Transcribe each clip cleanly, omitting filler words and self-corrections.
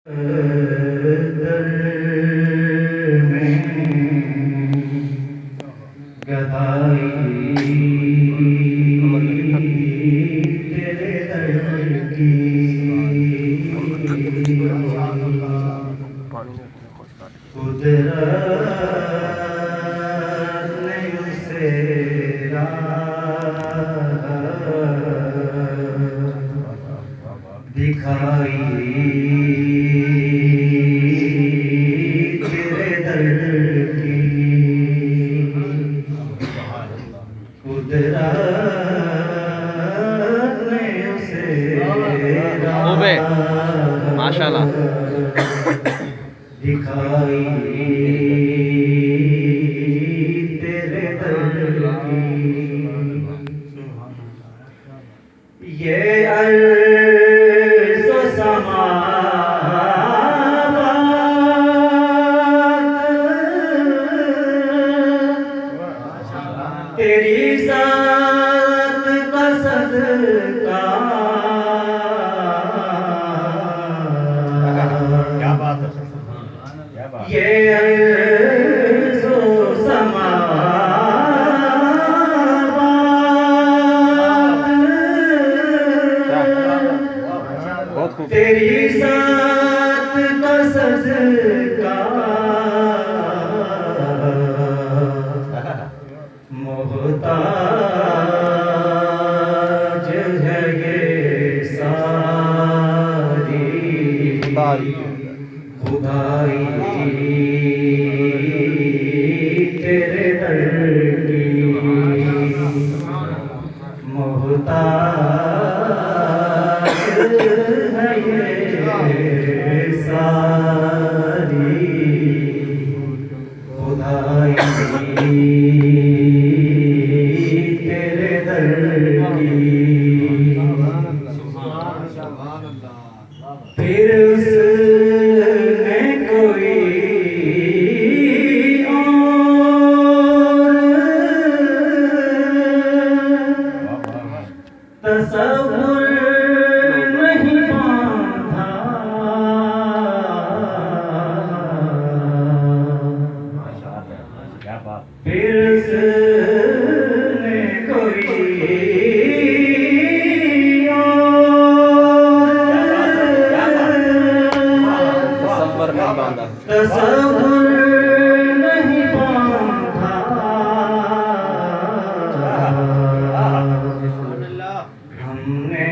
दर में गदाई तेरे दर की कुदरत ने उसे दिखाई तेरे दर की कुदरत ने उसे माशाल्लाह दिखाई तेरे दर की ये अर्ज़ व समावात तेरी ज़ात का सदका ये अर्ज़ व समावात तेरी ज़ात का सदका मोहताज है ये सारी खुदाई तेरे दर की मोहताज है ये सारी खुदाई तेरे दर की फिर उसने कोई तसव्वुर नहीं बांधा फिर उसने कोई तसव्वुर नहीं बांधा हमने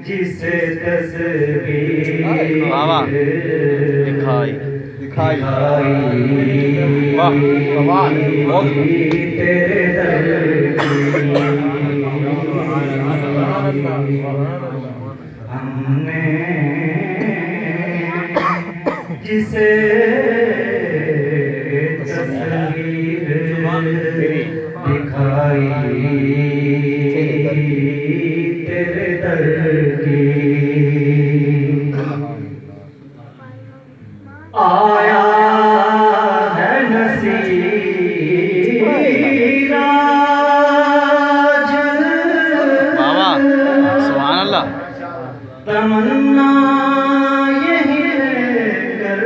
जिसे तस्वीर दिखाई तेरे दर की हमने जिसे तस्वीर दिखाई तेरे दर की आया है नसीरा सुभान अल्लाह तमन्ना यही लेकर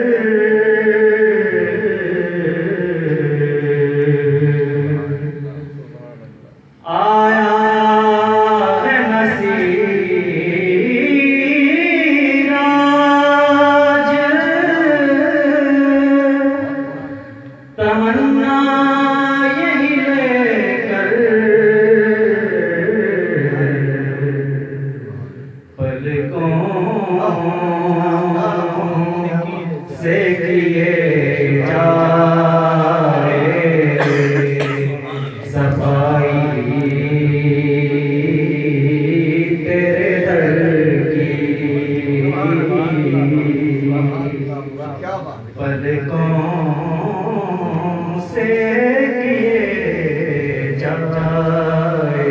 आया है नसीरा तमन्ना यही लेकर पलकों से किए जाए सफाई तेरे दर की पलकों से किए जाए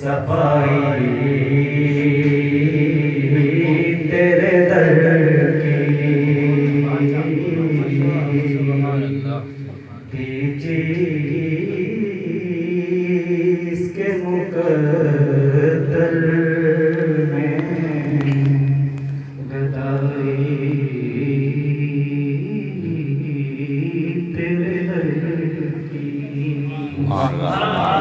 सफाई अल्लाह